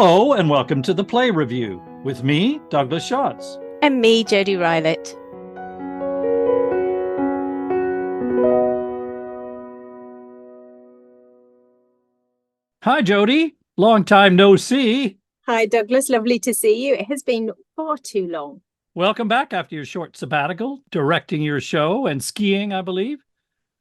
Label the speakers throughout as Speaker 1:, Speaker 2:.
Speaker 1: Hello and welcome to the Play Review with me, Douglas Schatz.
Speaker 2: And me, Jodi Rylett.
Speaker 1: Hi, Jodi. Long time no see.
Speaker 2: Hi, Douglas. Lovely to see you. It has been far too long.
Speaker 1: Welcome back after your short sabbatical, directing your show and skiing, I believe.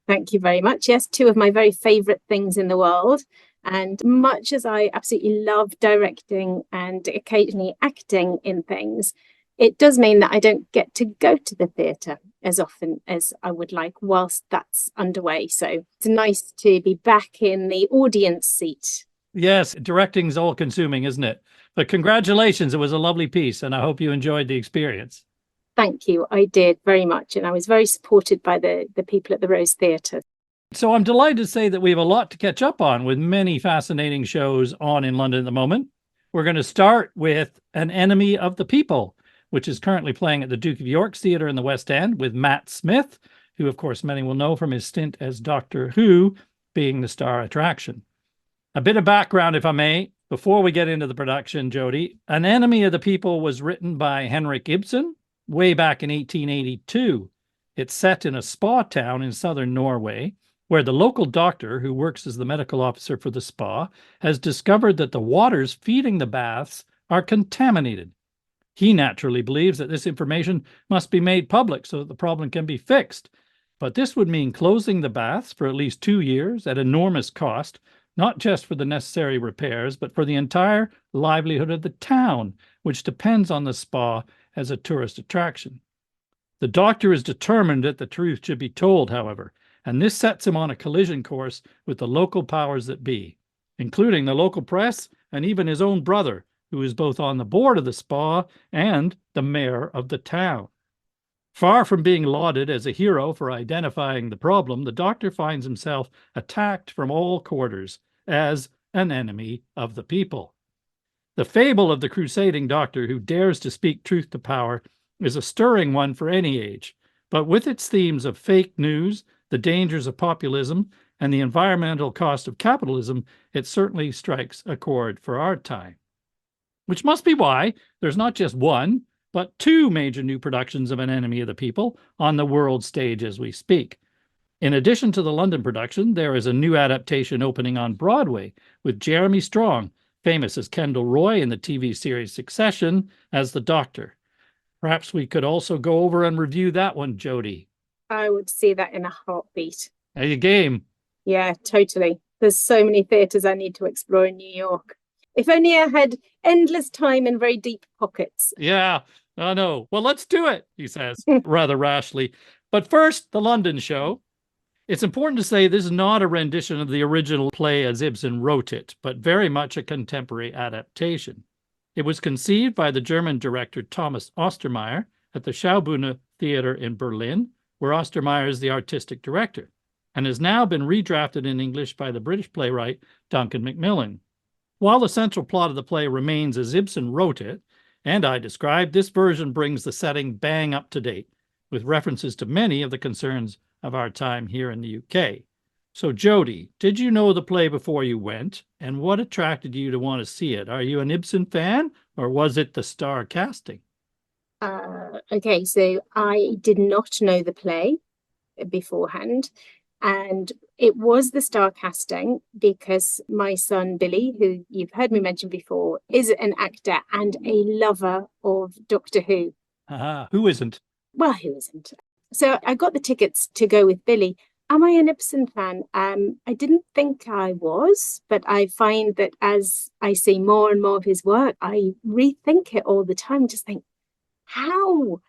Speaker 2: Thank you very much. Yes, two of my very favourite things in the world. And much as I absolutely love directing and occasionally acting in things, it does mean that I don't get to go to the theatre as often as I would like whilst that's underway. So it's nice to be back in the audience seat.
Speaker 1: Yes, directing's all-consuming, isn't it? But congratulations, it was a lovely piece, and I hope you enjoyed the experience.
Speaker 2: Thank you. I did very much, and I was very supported by the people at the Rose Theatre.
Speaker 1: So I'm delighted to say that we have a lot to catch up on with many fascinating shows on in London at the moment. We're going to start with An Enemy of the People, which is currently playing at the Duke of York's Theatre in the West End with Matt Smith, who of course many will know from his stint as Doctor Who, being the star attraction. A bit of background, if I may, before we get into the production, Jodi. An Enemy of the People was written by Henrik Ibsen way back in 1882. It's set in a spa town in southern Norway, where the local doctor, who works as the medical officer for the spa, has discovered that the waters feeding the baths are contaminated. He naturally believes that this information must be made public so that the problem can be fixed. But this would mean closing the baths for at least 2 years at enormous cost, not just for the necessary repairs, but for the entire livelihood of the town, which depends on the spa as a tourist attraction. The doctor is determined that the truth should be told, however, and this sets him on a collision course with the local powers that be, including the local press and even his own brother, who is both on the board of the spa and the mayor of the town. Far from being lauded as a hero for identifying the problem, the doctor finds himself attacked from all quarters as an enemy of the people. The fable of the crusading doctor who dares to speak truth to power is a stirring one for any age, but with its themes of fake news, the dangers of populism, and the environmental cost of capitalism, it certainly strikes a chord for our time. Which must be why there's not just one, but two major new productions of An Enemy of the People on the world stage as we speak. In addition to the London production, there is a new adaptation opening on Broadway with Jeremy Strong, famous as Kendall Roy in the TV series Succession, as the Doctor. Perhaps we could also go over and review that one, Jodi.
Speaker 2: I would see that in a heartbeat.
Speaker 1: Are you game?
Speaker 2: Yeah, totally. There's so many theatres I need to explore in New York. If only I had endless time and very deep pockets.
Speaker 1: Yeah, I know. Well, let's do it, he says, rather rashly. But first, the London show. It's important to say this is not a rendition of the original play as Ibsen wrote it, but very much a contemporary adaptation. It was conceived by the German director Thomas Ostermeier at the Schaubuhne Theatre in Berlin, where Ostermeier is the artistic director, and has now been redrafted in English by the British playwright Duncan Macmillan. While the central plot of the play remains as Ibsen wrote it, and I described, this version brings the setting bang up to date, with references to many of the concerns of our time here in the UK. So, Jodi, did you know the play before you went, and what attracted you to want to see it? Are you an Ibsen fan, or was it the star casting?
Speaker 2: Okay, so I did not know the play beforehand, and it was the star casting because my son Billy, who you've heard me mention before, is an actor and a lover of Doctor Who.
Speaker 1: Who isn't?
Speaker 2: Well, who isn't? So I got the tickets to go with Billy. Am I an Ibsen fan? I didn't think I was, but I find that as I see more and more of his work, I rethink it all the time. Just think, how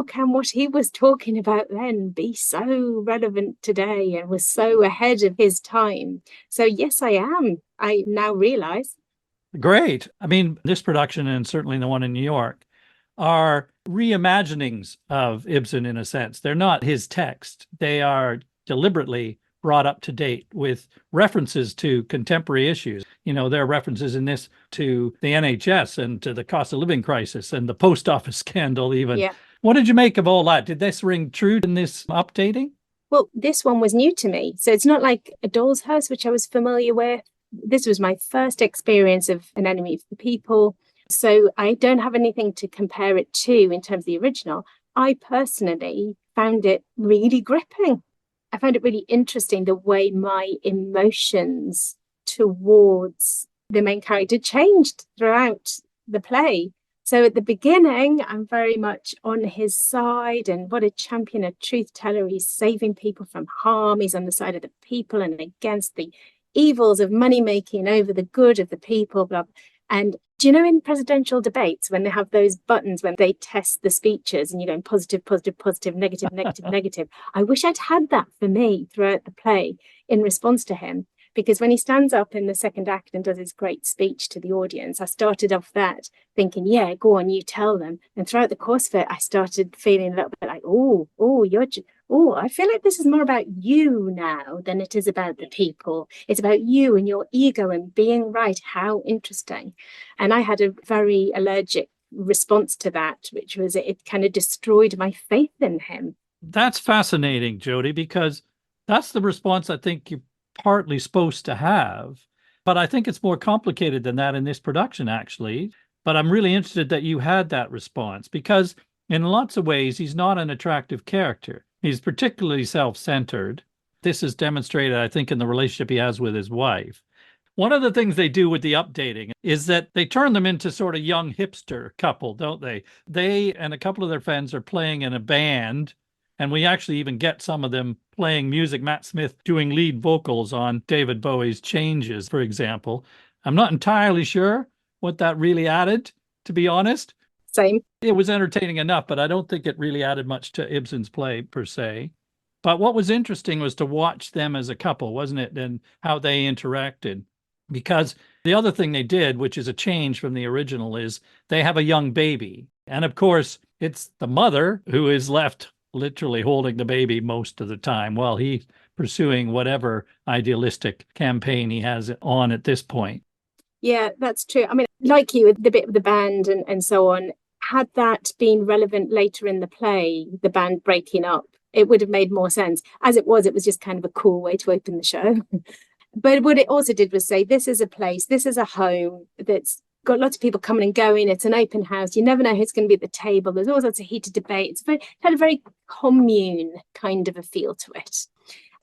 Speaker 2: can what he was talking about then be so relevant today and was so ahead of his time? So yes, I am. I now realize.
Speaker 1: Great. I mean, this production, and certainly the one in New York, are reimaginings of Ibsen in a sense. They're not his text. They are deliberately brought up to date with references to contemporary issues. You know, there are references in this to the NHS and to the cost of living crisis and the post office scandal even.
Speaker 2: Yeah.
Speaker 1: What did you make of all that? Did this ring true in this updating?
Speaker 2: Well, this one was new to me. So it's not like A Doll's House, which I was familiar with, This was my first experience of An Enemy of the People. So I don't have anything to compare it to in terms of the original. I personally found it really gripping. I found it really interesting the way my emotions towards the main character changed throughout the play. So at the beginning, I'm very much on his side, and what a champion, a truth teller. He's saving people from harm. He's on the side of the people and against the evils of money making over the good of the people, blah. And do you know, in presidential debates, when they have those buttons, when they test the speeches and you're going positive, positive, positive, negative, negative, negative, I wish I'd had that for me throughout the play in response to him. Because when he stands up in the second act and does his great speech to the audience, I started off that thinking, yeah, go on, you tell them. And throughout the course of it, I started feeling a little bit like, I feel like this is more about you now than it is about the people. It's about you and your ego and being right. How interesting. And I had a very allergic response to that, which was it kind of destroyed my faith in him.
Speaker 1: That's fascinating, Jodi, because that's the response I think you're partly supposed to have. But I think it's more complicated than that in this production, actually. But I'm really interested that you had that response, because in lots of ways, he's not an attractive character. He's particularly self-centered. This is demonstrated, I think, in the relationship he has with his wife. One of the things they do with the updating is that they turn them into sort of young hipster couple, don't they? They and a couple of their friends are playing in a band, and we actually even get some of them playing music. Matt Smith doing lead vocals on David Bowie's Changes, for example. I'm not entirely sure what that really added, to be honest.
Speaker 2: Same.
Speaker 1: It was entertaining enough, but I don't think it really added much to Ibsen's play per se. But what was interesting was to watch them as a couple, wasn't it? And how they interacted. Because the other thing they did, which is a change from the original, is they have a young baby. And of course, it's the mother who is left literally holding the baby most of the time while he's pursuing whatever idealistic campaign he has on at this point.
Speaker 2: Yeah, that's true. I mean, like you, the bit of the band and so on, had that been relevant later in the play, the band breaking up, it would have made more sense. As it was just kind of a cool way to open the show. But what it also did was say, this is a place, this is a home that's got lots of people coming and going. It's an open house. You never know who's going to be at the table. There's all sorts of heated debate. It had a very commune kind of a feel to it.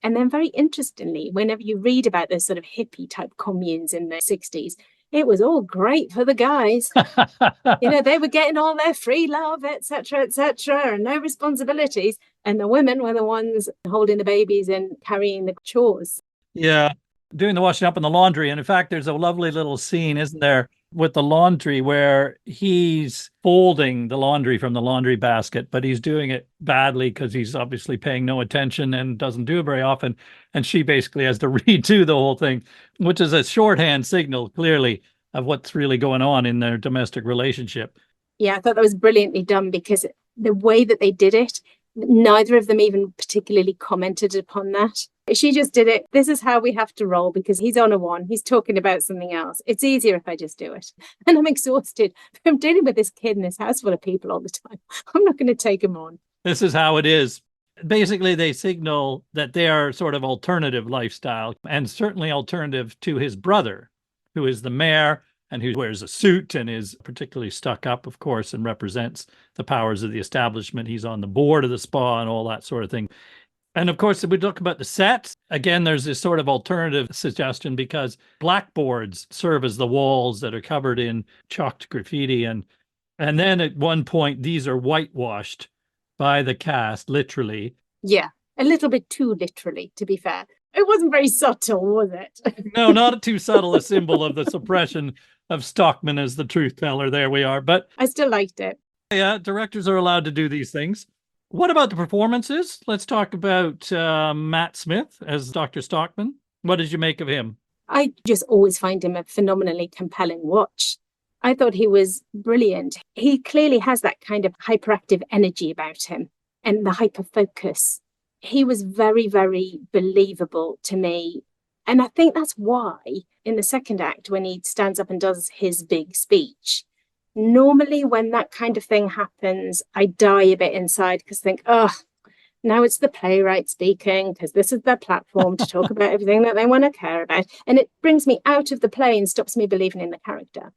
Speaker 2: And then very interestingly, whenever you read about those sort of hippie type communes in the 60s, it was all great for the guys. They were getting all their free love, etc., and no responsibilities. And the women were the ones holding the babies and carrying the chores.
Speaker 1: Yeah, doing the washing up and the laundry. And in fact, there's a lovely little scene, isn't there, with the laundry where he's folding the laundry from the laundry basket, but he's doing it badly because he's obviously paying no attention and doesn't do it very often. And she basically has to redo the whole thing, which is a shorthand signal, clearly, of what's really going on in their domestic relationship.
Speaker 2: Yeah, I thought that was brilliantly done, because the way that they did it, neither of them even particularly commented upon that. She just did it. This is how we have to roll, because he's on a one. He's talking about something else. It's easier if I just do it. And I'm exhausted from dealing with this kid in this house full of people all the time. I'm not going to take him on.
Speaker 1: This is how it is. Basically, they signal that they are sort of alternative lifestyle, and certainly alternative to his brother, who is the mayor and who wears a suit and is particularly stuck up, of course, and represents the powers of the establishment. He's on the board of the spa and all that sort of thing. And of course, if we talk about the sets, again, there's this sort of alternative suggestion, because blackboards serve as the walls that are covered in chalked graffiti. And then at one point, these are whitewashed by the cast, literally.
Speaker 2: Yeah, a little bit too literally, to be fair. It wasn't very subtle, was it?
Speaker 1: No, not too subtle a symbol of the suppression of Stockman as the truth teller. There we are. But
Speaker 2: I still liked it.
Speaker 1: Yeah, directors are allowed to do these things. What about the performances? Let's talk about Matt Smith as Dr. Stockman. What did you make of him?
Speaker 2: I just always find him a phenomenally compelling watch. I thought he was brilliant. He clearly has that kind of hyperactive energy about him and the hyper focus. He was very, very believable to me. And I think that's why in the second act, when he stands up and does his big speech, normally when that kind of thing happens, I die a bit inside, because I think, Now it's the playwright speaking because this is their platform to talk about everything that they want to care about. And it brings me out of the play and stops me believing in the character.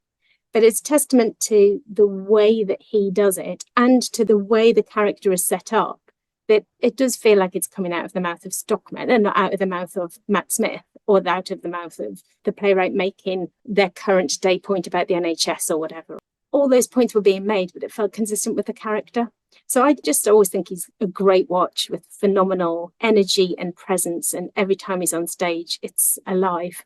Speaker 2: But it's testament to the way that he does it and to the way the character is set up, that it does feel like it's coming out of the mouth of Stockman and not out of the mouth of Matt Smith or out of the mouth of the playwright making their current day point about the NHS or whatever. All those points were being made, but it felt consistent with the character. So I just always think he's a great watch with phenomenal energy and presence. And every time he's on stage, it's alive.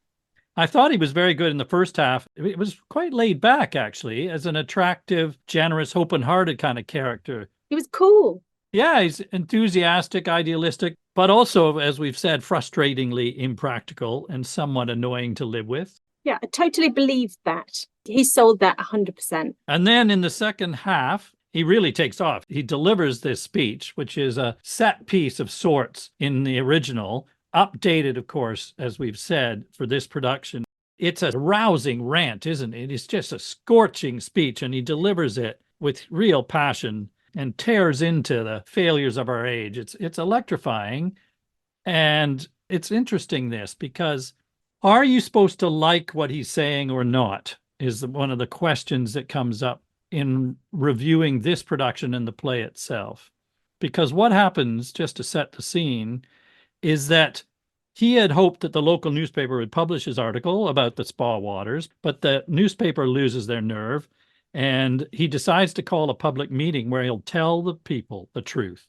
Speaker 1: I thought he was very good in the first half. It was quite laid back, actually, as an attractive, generous, open-hearted kind of character.
Speaker 2: He was cool.
Speaker 1: Yeah, he's enthusiastic, idealistic, but also, as we've said, frustratingly impractical and somewhat annoying to live with.
Speaker 2: Yeah, I totally believed that. He sold that 100%.
Speaker 1: And then in the second half, he really takes off. He delivers this speech, which is a set piece of sorts in the original, updated, of course, as we've said, for this production. It's a rousing rant, isn't it? It's just a scorching speech, and he delivers it with real passion and tears into the failures of our age. It's electrifying. And it's interesting, this, because are you supposed to like what he's saying or not, is one of the questions that comes up in reviewing this production and the play itself. Because what happens, just to set the scene, is that he had hoped that the local newspaper would publish his article about the spa waters, but the newspaper loses their nerve, and he decides to call a public meeting where he'll tell the people the truth.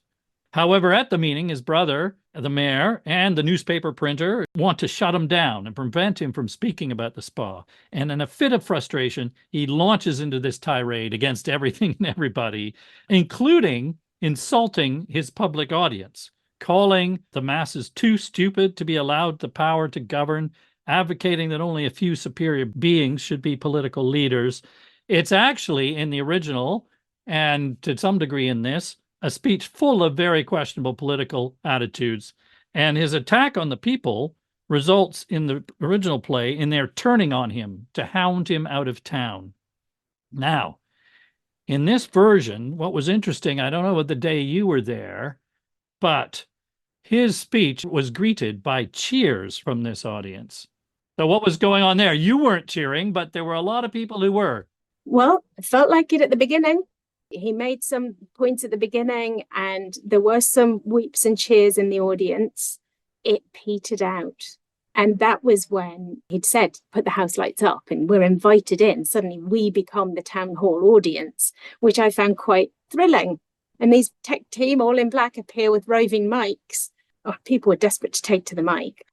Speaker 1: However, at the meeting, his brother, the mayor, and the newspaper printer want to shut him down and prevent him from speaking about the spa. And in a fit of frustration, he launches into this tirade against everything and everybody, including insulting his public audience, calling the masses too stupid to be allowed the power to govern, advocating that only a few superior beings should be political leaders. It's actually, in the original, and to some degree in this, a speech full of very questionable political attitudes. And his attack on the people results in the original play in their turning on him to hound him out of town. Now, in this version, what was interesting, I don't know what the day you were there, but his speech was greeted by cheers from this audience. So what was going on there? You weren't cheering, but there were a lot of people who were.
Speaker 2: Well, it felt like it at the beginning. He made some points at the beginning and there were some weeps and cheers in the audience. It petered out. And that was when he'd said, put the house lights up and we're invited in. Suddenly we become the town hall audience, which I found quite thrilling. And these tech team all in black appear with roving mics. Oh, people were desperate to take to the mic.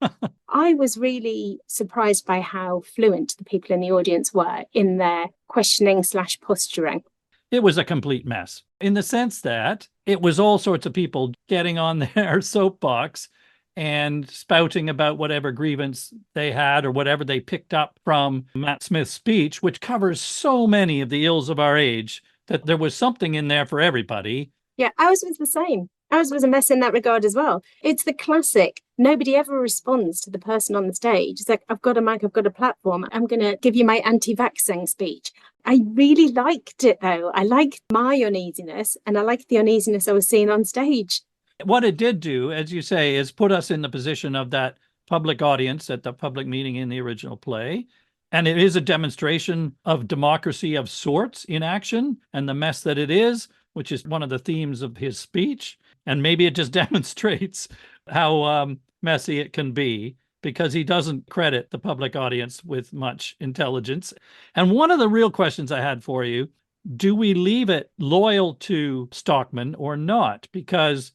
Speaker 2: I was really surprised by how fluent the people in the audience were in their questioning/posturing.
Speaker 1: It was a complete mess in the sense that it was all sorts of people getting on their soapbox and spouting about whatever grievance they had or whatever they picked up from Matt Smith's speech, which covers so many of the ills of our age that there was something in there for everybody.
Speaker 2: Yeah, ours was the same. Ours was a mess in that regard as well. It's the classic. Nobody ever responds to the person on the stage. It's like, I've got a mic, I've got a platform. I'm going to give you my anti-vaxxing speech. I really liked it, though. I liked my uneasiness and I liked the uneasiness I was seeing on stage.
Speaker 1: What it did do, as you say, is put us in the position of that public audience at the public meeting in the original play. And it is a demonstration of democracy of sorts in action and the mess that it is, which is one of the themes of his speech. And maybe it just demonstrates how messy it can be, because he doesn't credit the public audience with much intelligence. And one of the real questions I had for you, do we leave it loyal to Stockman or not? Because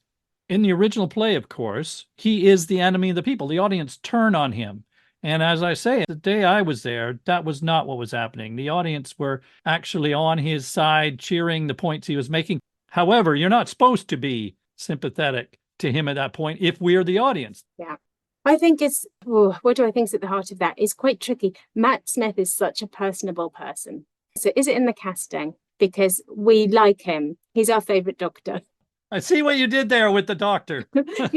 Speaker 1: in the original play, of course, he is the enemy of the people. The audience turn on him. And as I say, the day I was there, that was not what was happening. The audience were actually on his side, cheering the points he was making. However, you're not supposed to be sympathetic to him at that point if we're the audience.
Speaker 2: Yeah. I think what do I think is at the heart of that? It's quite tricky. Matt Smith is such a personable person. So is it in the casting? Because we like him. He's our favourite doctor.
Speaker 1: I see what you did there with the doctor.
Speaker 2: Oh,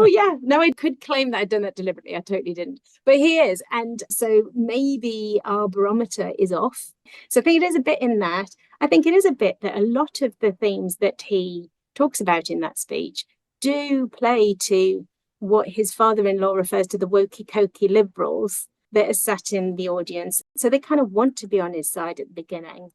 Speaker 2: yeah. No, I could claim that I'd done that deliberately. I totally didn't. But he is. And so maybe our barometer is off. So I think it is a bit in that. I think it is a bit that a lot of the themes that he talks about in that speech do play to what his father-in-law refers to the wokey-cokey liberals that are sat in the audience. So they kind of want to be on his side at the beginning.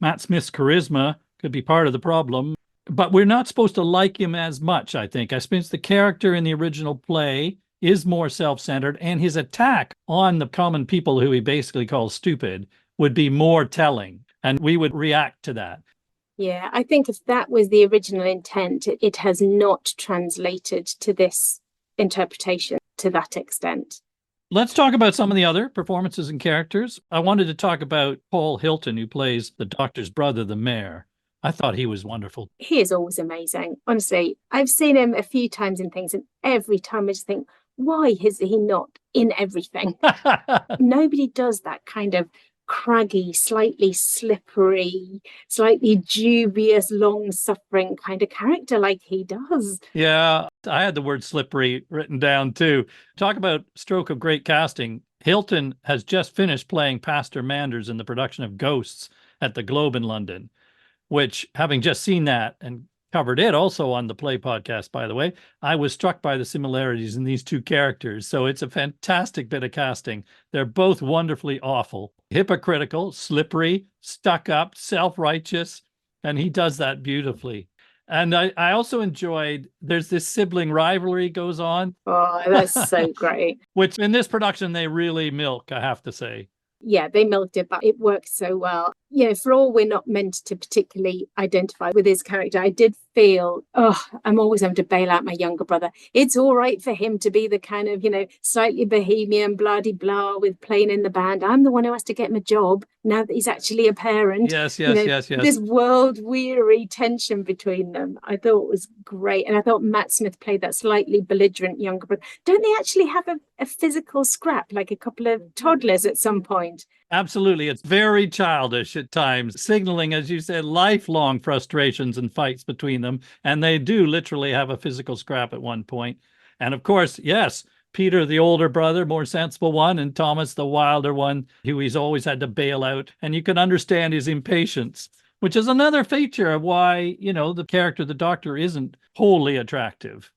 Speaker 1: Matt Smith's charisma could be part of the problem, but we're not supposed to like him as much, I think. I suppose the character in the original play is more self-centered, and his attack on the common people who he basically calls stupid would be more telling, and we would react to that.
Speaker 2: Yeah, I think if that was the original intent, it has not translated to this interpretation to that extent.
Speaker 1: Let's talk about some of the other performances and characters. I wanted to talk about Paul Hilton, who plays the doctor's brother, the mayor. I thought he was wonderful.
Speaker 2: He is always amazing. Honestly, I've seen him a few times in things, and every time I just think, why is he not in everything? Nobody does that kind of craggy, slightly slippery, slightly dubious, long-suffering kind of character like he does.
Speaker 1: Yeah, I had the word slippery written down too. Talk about stroke of great casting. Hilton has just finished playing Pastor Manders in the production of Ghosts at the Globe in London, which, having just seen that and covered it also on the Play podcast, by the way, I was struck by the similarities in these two characters. So it's a fantastic bit of casting. They're both wonderfully awful, hypocritical, slippery, stuck up, self-righteous, and he does that beautifully. And I also enjoyed, there's this sibling rivalry goes on.
Speaker 2: Oh, that's so great.
Speaker 1: Which in this production, they really milk, I have to say.
Speaker 2: Yeah, they milked it, but it works so well. You know, for all we're not meant to particularly identify with his character, I did feel, I'm always having to bail out my younger brother. It's all right for him to be the kind of, slightly bohemian, blah-de-blah with playing in the band. I'm the one who has to get him a job now that he's actually a parent.
Speaker 1: Yes.
Speaker 2: This world-weary tension between them, I thought was great. And I thought Matt Smith played that slightly belligerent younger brother. Don't they actually have a physical scrap, like a couple of toddlers at some point?
Speaker 1: Absolutely. It's very childish at times, signaling, as you said, lifelong frustrations and fights between them. And they do literally have a physical scrap at one point. And of course, yes, Peter, the older brother, more sensible one, and Thomas, the wilder one, who he's always had to bail out. And you can understand his impatience, which is another feature of why, the character, the doctor, isn't wholly attractive.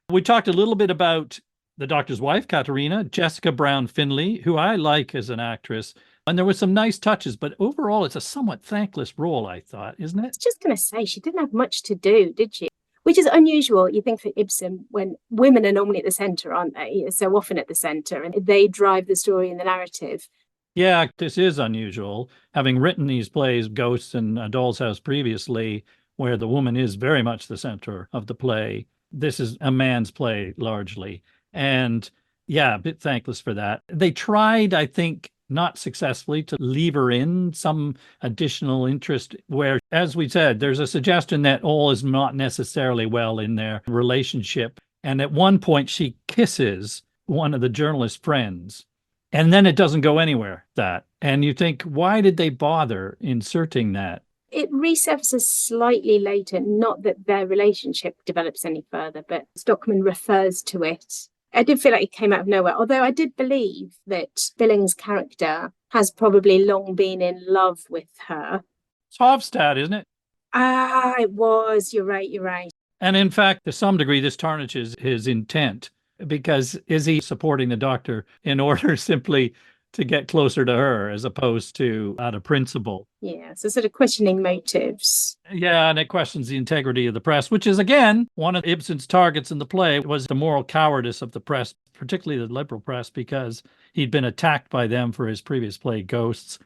Speaker 1: We talked a little bit about the doctor's wife, Katerina, Jessica Brown Finley, who I like as an actress. And there were some nice touches, but overall, it's a somewhat thankless role, I thought, isn't it?
Speaker 2: I was just going to say, she didn't have much to do, did she? Which is unusual, you think, for Ibsen, when women are normally at the centre, aren't they? So often at the centre, and they drive the story and the narrative.
Speaker 1: Yeah, this is unusual. Having written these plays, Ghosts and A Doll's House previously, where the woman is very much the centre of the play, this is a man's play largely. And yeah, a bit thankless for that. They tried, I think, not successfully, to lever in some additional interest where, as we said, there's a suggestion that all is not necessarily well in their relationship. And at one point, she kisses one of the journalist's friends, and then it doesn't go anywhere, that. And you think, why did they bother inserting that?
Speaker 2: It resurfaces slightly later, not that their relationship develops any further, but Stockman refers to it. I did feel like it came out of nowhere, although I did believe that Billing's character has probably long been in love with her.
Speaker 1: It's Hofstad, isn't it?
Speaker 2: It was. You're right.
Speaker 1: And in fact, to some degree, this tarnishes his intent, because is he supporting the doctor in order simply to get closer to her as opposed to out of principle?
Speaker 2: Yeah, so sort of questioning motives.
Speaker 1: Yeah, and it questions the integrity of the press, which is, again, one of Ibsen's targets in the play was the moral cowardice of the press, particularly the liberal press, because he'd been attacked by them for his previous play, Ghosts.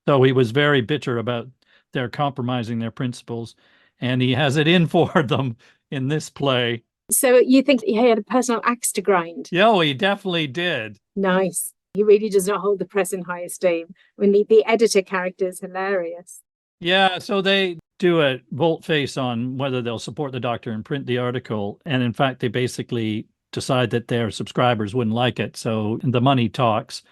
Speaker 1: So he was very bitter about their compromising their principles, and he has it in for them in this play.
Speaker 2: So you think he had a personal axe to grind?
Speaker 1: Yeah, he definitely did.
Speaker 2: Nice. He really does not hold the press in high esteem. I mean, the editor character is hilarious.
Speaker 1: Yeah, so they do a volte-face on whether they'll support the doctor and print the article. And in fact, they basically decide that their subscribers wouldn't like it. So the money talks.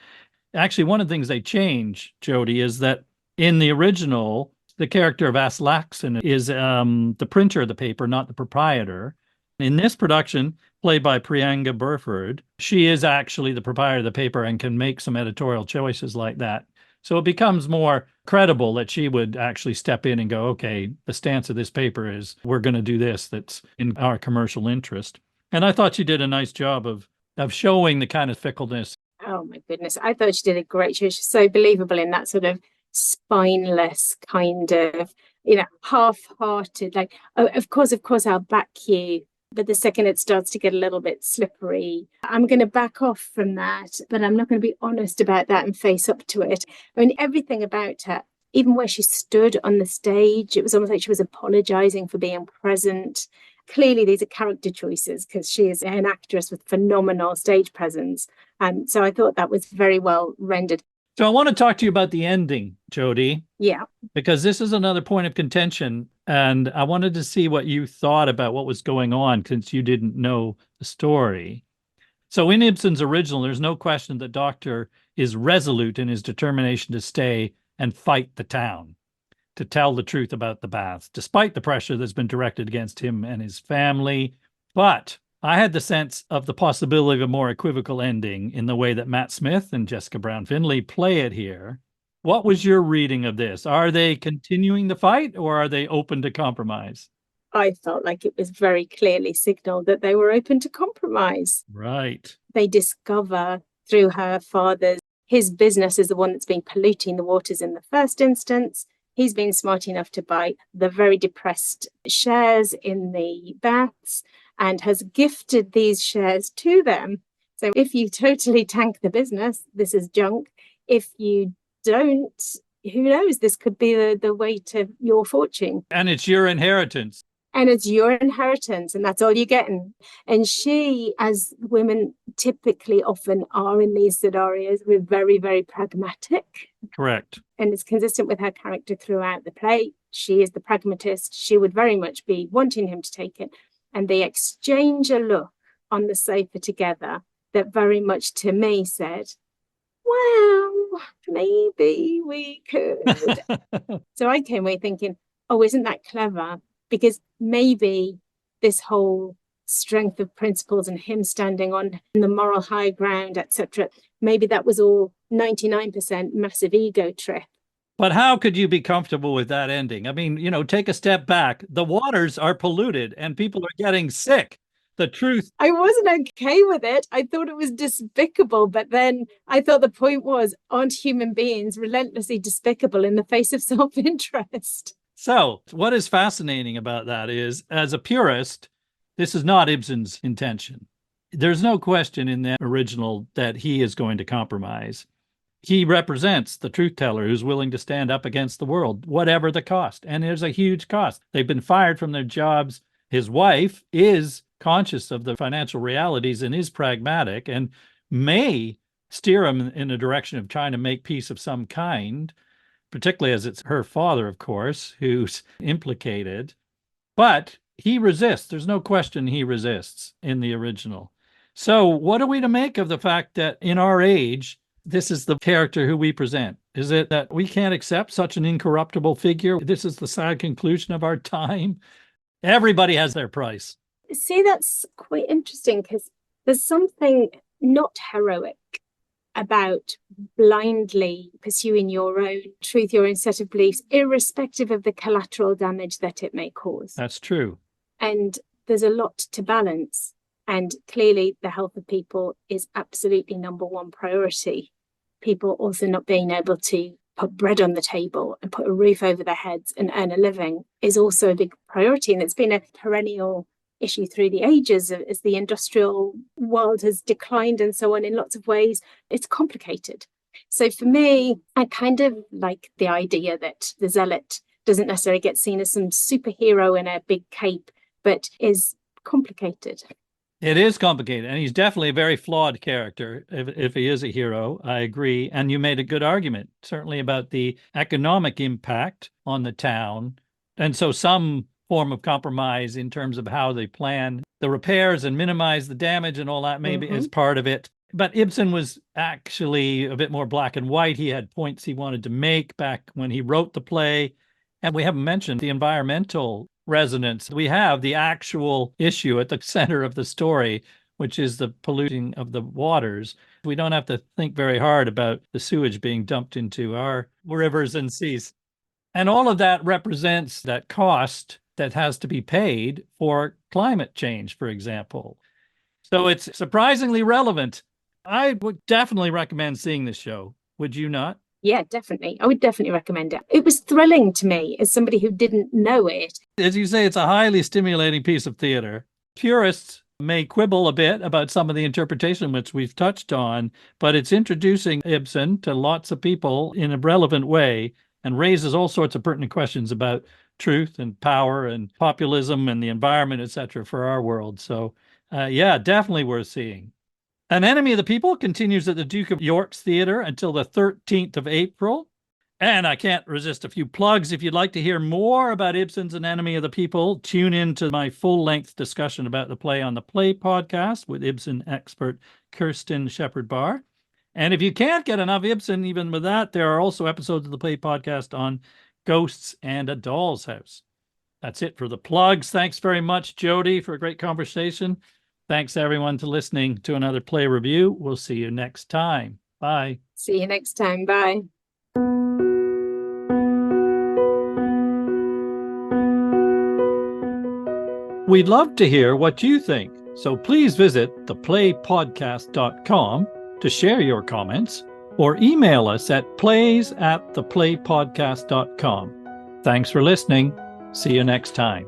Speaker 1: Actually, one of the things they change, Jodi, is that in the original, the character of Aslaksen is the printer of the paper, not the proprietor. In this production, played by Priyanka Burford, she is actually the proprietor of the paper and can make some editorial choices like that. So it becomes more credible that she would actually step in and go, okay, the stance of this paper is we're going to do this that's in our commercial interest. And I thought she did a nice job of showing the kind of fickleness.
Speaker 2: Oh my goodness. I thought she did a great job. She's so believable in that sort of spineless kind of, half-hearted, like, oh, of course, I'll back you. But the second it starts to get a little bit slippery, I'm going to back off from that, but I'm not going to be honest about that and face up to it. I mean, everything about her, even where she stood on the stage, it was almost like she was apologizing for being present. Clearly, these are character choices because she is an actress with phenomenal stage presence. And so I thought that was very well rendered.
Speaker 1: So I want to talk to you about the ending, Jodi.
Speaker 2: Yeah.
Speaker 1: Because this is another point of contention. And I wanted to see what you thought about what was going on since you didn't know the story. So in Ibsen's original, there's no question that Doctor is resolute in his determination to stay and fight the town, to tell the truth about the baths, despite the pressure that's been directed against him and his family. But I had the sense of the possibility of a more equivocal ending in the way that Matt Smith and Jessica Brown-Findlay play it here. What was your reading of this? Are they continuing the fight or are they open to compromise?
Speaker 2: I felt like it was very clearly signaled that they were open to compromise.
Speaker 1: Right.
Speaker 2: They discover through her father, his business is the one that's been polluting the waters in the first instance. He's been smart enough to buy the very depressed shares in the baths and has gifted these shares to them. So if you totally tank the business, this is junk. If you don't, who knows? This could be the way to your fortune.
Speaker 1: And it's your inheritance.
Speaker 2: And it's your inheritance, and that's all you're getting. And she, as women typically often are in these scenarios, we're very, very pragmatic.
Speaker 1: Correct.
Speaker 2: And it's consistent with her character throughout the play. She is the pragmatist. She would very much be wanting him to take it. And they exchange a look on the sofa together that very much to me said, well, maybe we could. So I came away thinking, oh, isn't that clever? Because maybe this whole strength of principles and him standing on the moral high ground, etc., maybe that was all 99% massive ego trip.
Speaker 1: But how could you be comfortable with that ending? I mean, take a step back. The waters are polluted and people are getting sick. The truth.
Speaker 2: I wasn't okay with it. I thought it was despicable. But then I thought the point was, aren't human beings relentlessly despicable in the face of self-interest?
Speaker 1: So what is fascinating about that is, as a purist, this is not Ibsen's intention. There's no question in the original that he is going to compromise. He represents the truth teller who's willing to stand up against the world, whatever the cost. And there's a huge cost. They've been fired from their jobs. His wife is conscious of the financial realities and is pragmatic and may steer him in a direction of trying to make peace of some kind, particularly as it's her father, of course, who's implicated. But he resists. There's no question he resists in the original. So what are we to make of the fact that in our age, this is the character who we present? Is it that we can't accept such an incorruptible figure? This is the sad conclusion of our time. Everybody has their price.
Speaker 2: See, that's quite interesting because there's something not heroic about blindly pursuing your own truth, your own set of beliefs, irrespective of the collateral damage that it may cause.
Speaker 1: That's true.
Speaker 2: And there's a lot to balance. And clearly the health of people is absolutely number one priority. People also not being able to put bread on the table and put a roof over their heads and earn a living is also a big priority. And it's been a perennial issue through the ages as the industrial world has declined and so on in lots of ways. It's complicated. So for me, I kind of like the idea that the zealot doesn't necessarily get seen as some superhero in a big cape, but is complicated.
Speaker 1: It is complicated, and he's definitely a very flawed character if he is a hero. I agree. And you made a good argument, certainly about the economic impact on the town. And so some form of compromise in terms of how they plan the repairs and minimize the damage and all that maybe is part of it. But Ibsen was actually a bit more black and white. He had points he wanted to make back when he wrote the play. And we haven't mentioned the environmental resonance. We have the actual issue at the center of the story, which is the polluting of the waters. We don't have to think very hard about the sewage being dumped into our rivers and seas. And all of that represents that cost that has to be paid for climate change, for example. So it's surprisingly relevant. I would definitely recommend seeing this show. Would you not?
Speaker 2: Yeah, definitely. I would definitely recommend it. It was thrilling to me as somebody who didn't know it.
Speaker 1: As you say, it's a highly stimulating piece of theater. Purists may quibble a bit about some of the interpretation which we've touched on, but it's introducing Ibsen to lots of people in a relevant way and raises all sorts of pertinent questions about truth and power and populism and the environment, etc., for our world. So, yeah, definitely worth seeing. An Enemy of the People continues at the Duke of York's Theatre until the 13th of April. And I can't resist a few plugs. If you'd like to hear more about Ibsen's An Enemy of the People, tune in to my full-length discussion about the play on the Play podcast with Ibsen expert Kirsten Shepherd-Barr. And if you can't get enough Ibsen, even with that, there are also episodes of the Play podcast on Ghosts and a Doll's House. That's it for the plugs. Thanks very much, Jodi, for a great conversation. Thanks, everyone, to listening to another Play Review. We'll see you next time. Bye.
Speaker 2: See you next time. Bye.
Speaker 1: We'd love to hear what you think, so please visit theplaypodcast.com to share your comments or email us at plays@theplaypodcast.com. Thanks for listening. See you next time.